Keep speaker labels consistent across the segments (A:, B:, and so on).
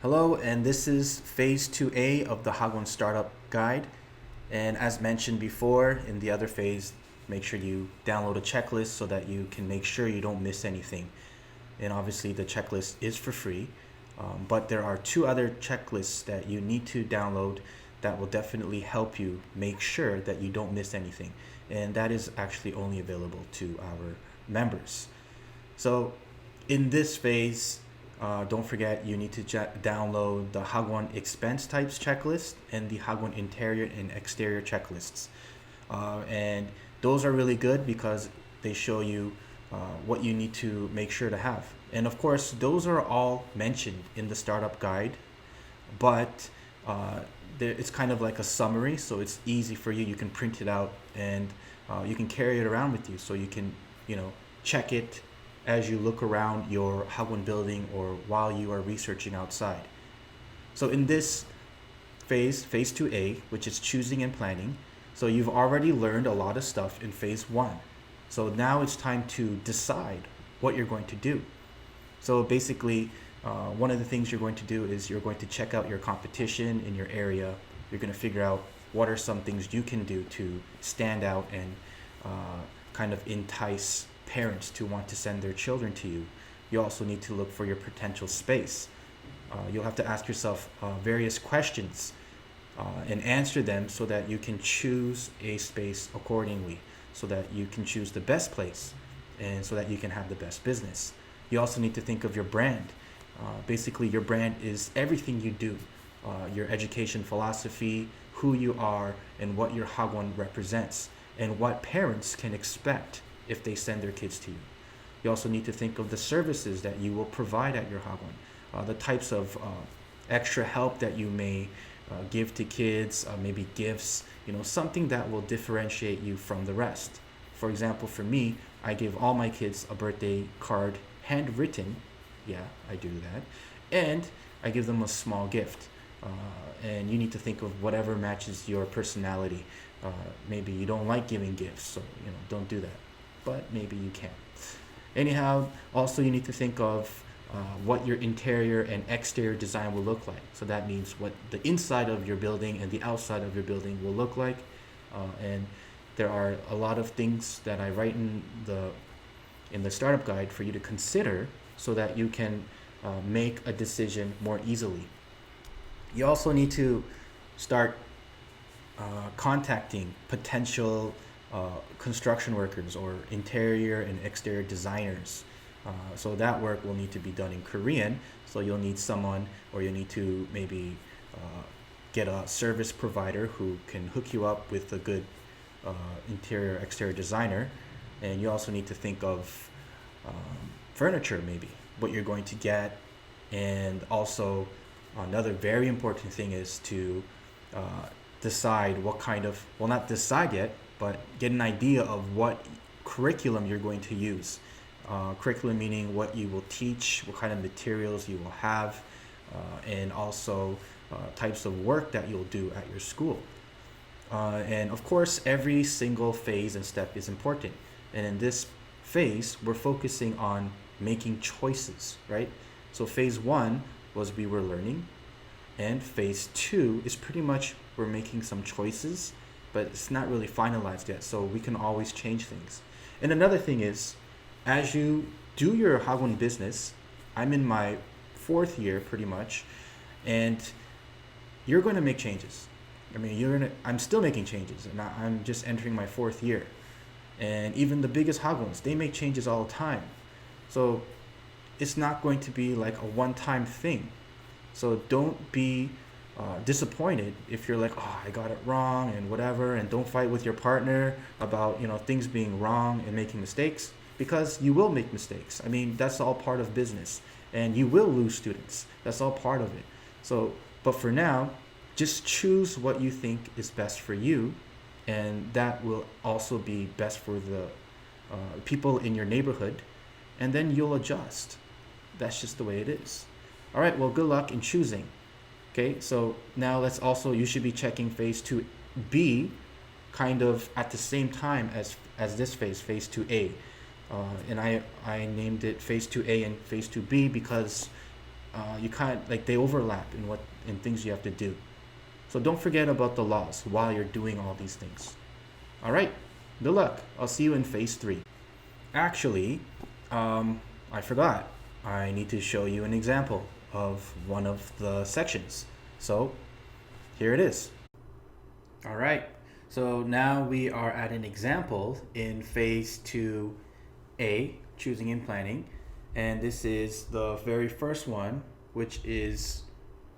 A: Hello, and this is Phase 2A of the Hagwon Startup Guide. And as mentioned before, in the other phase, make sure you download a checklist so that you can make sure you don't miss anything. And obviously, the checklist is for free, but there are two other checklists that you need to download that will definitely help you make sure that you don't miss anything. And that is actually only available to our members. So in this phase, don't forget you need to download the Hagwon expense types checklist and the Hagwon interior and exterior checklists. And those are really good because they show you what you need to make sure to have. And of course, those are all mentioned in the startup guide, but uh, it's kind of like a summary, so it's easy for you. You can print it out and you can carry it around with you, so you can, check it as you look around your Hagwon building or while you are researching outside. So in this phase 2A, which is choosing and planning, so you've already learned a lot of stuff in phase 1. So now it's time to decide what you're going to do. So basically, one of the things you're going to do is you're going to check out your competition in your area. You're going to figure out what are some things you can do to stand out and kind of entice parents to want to send their children to you. You also need to look for your potential space. You'll have to ask yourself various questions and answer them so that you can choose a space accordingly, so that you can choose the best place and so that you can have the best business. You also need to think of your brand. Basically, your brand is everything you do, your education philosophy, who you are, and what your Hagwon represents, and what parents can expect if they send their kids to you. You also need to think of the services that you will provide at your Hagwon, the types of extra help that you may give to kids, maybe gifts, something that will differentiate you from the rest. For example, for me, I give all my kids a birthday card handwritten. Yeah, I do that. And I give them a small gift. And you need to think of whatever matches your personality. Maybe you don't like giving gifts, so don't do that. But maybe you can. Anyhow, also you need to think of what your interior and exterior design will look like. So that means what the inside of your building and the outside of your building will look like. And there are a lot of things that I write in the startup guide for you to consider so that you can make a decision more easily. You also need to start contacting potential construction workers or interior and exterior designers. So that work will need to be done in Korean. So you'll need someone, or you need to maybe get a service provider who can hook you up with a good interior exterior designer. And you also need to think of furniture, maybe what you're going to get. And also another very important thing is to decide what kind of, well, not decide yet, but get an idea of what curriculum you're going to use. Curriculum meaning what you will teach, what kind of materials you will have, and also types of work that you'll do at your school. And of course, every single phase and step is important. And in this phase, we're focusing on making choices, right? So phase 1 was we were learning, and phase 2 is pretty much we're making some choices, but it's not really finalized yet, so we can always change things. And another thing is, as you do your Hagwon business, I'm in my 4th year pretty much, and you're going to make changes. I mean, I'm still making changes, and I'm just entering my 4th year. And even the biggest Hagwons, they make changes all the time. So it's not going to be like a one-time thing. So don't be disappointed if you're like, oh, I got it wrong and whatever, and don't fight with your partner about things being wrong and making mistakes, because you will make mistakes. I mean, that's all part of business, and you will lose students. That's all part of it. So, but for now, just choose what you think is best for you, and that will also be best for the people in your neighborhood, and then you'll adjust. That's just the way it is. All right, well, good luck in choosing. Okay, so now you should be checking phase 2B kind of at the same time as this phase 2A. And I named it phase 2A and phase 2B because you kind of like they overlap in things you have to do. So don't forget about the laws while you're doing all these things. All right, good luck. I'll see you in phase 3. Actually, I forgot. I need to show you an example of one of the sections. So here it is. All right. So now we are at an example in phase 2A, choosing and planning. And this is the very first one, which is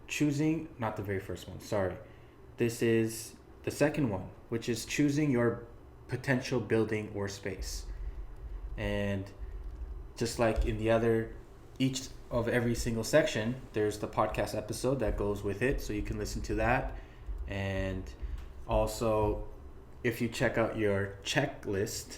A: choosing, not the very first one, sorry. This is the second one, which is choosing your potential building or space. And just like in the other, each of every single section, there's the podcast episode that goes with it, so you can listen to that. And also, if you check out your checklist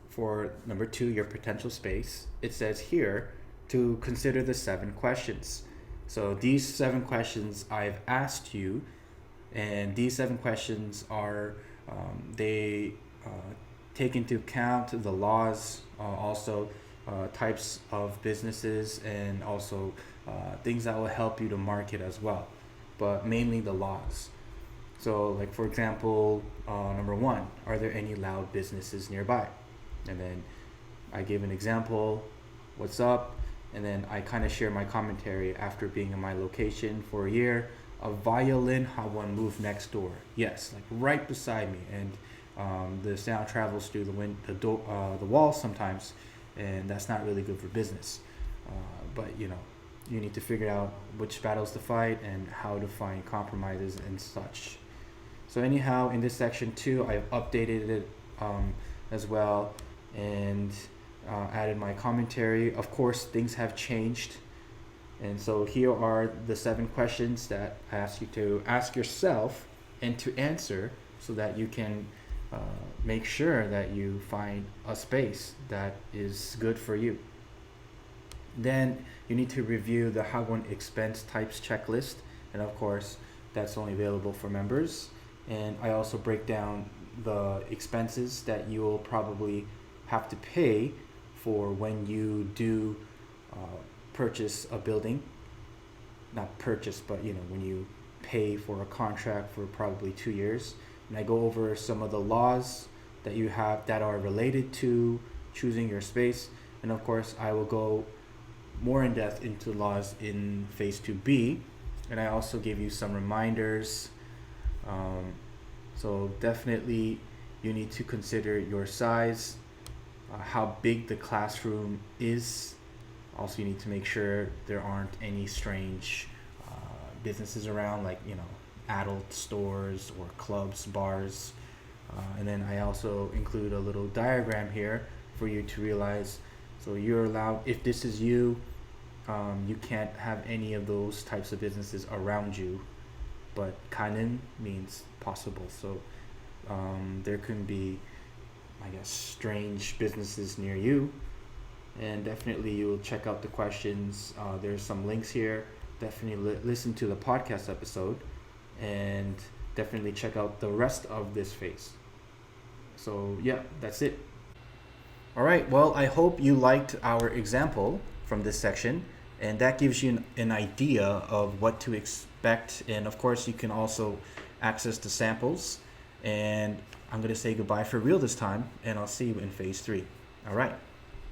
A: for number 2, your potential space, it says here to consider the 7 questions. So these 7 questions I've asked you, and these 7 questions are, they take into account the laws, also types of businesses, and also things that will help you to market as well, but mainly the laws. So like for example, number 1, are there any loud businesses nearby? And then I gave an example, what's up? And then I kind of share my commentary after being in my location for a year. A violin Hagwon moved next door. Yes, like right beside me. And the sound travels through the wall sometimes, and that's not really good for business. But you know, you need to figure out which battles to fight and how to find compromises and such. So anyhow, in this section 2, I've updated it as well, and added my commentary. Of course, things have changed. And so here are the 7 questions that I ask you to ask yourself and to answer so that you can make sure that you find a space that is good for you. Then you need to review the Hagwon expense types checklist. And of course, that's only available for members. And I also break down the expenses that you will probably have to pay for when you do purchase a building. Not purchase, but you know, when you pay for a contract for probably 2 years. And I go over some of the laws that you have that are related to choosing your space. And of course, I will go more in depth into laws in phase 2B. And I also give you some reminders. So definitely you need to consider your size, how big the classroom is. Also, you need to make sure there aren't any strange businesses around, like, you know, adult stores or clubs, bars. And then I also include a little diagram here for you to realize. So you're allowed, if this is you, you can't have any of those types of businesses around you. But kanen means possible. So there can be, I guess, strange businesses near you. And definitely you will check out the questions. There's some links here. Definitely listen to the podcast episode, and definitely check out the rest of this phase. So yeah, that's it. All right, well, I hope you liked our example from this section, and that gives you an idea of what to expect. And of course, you can also access the samples. And I'm going to say goodbye for real this time, and I'll see you in phase 3. All right.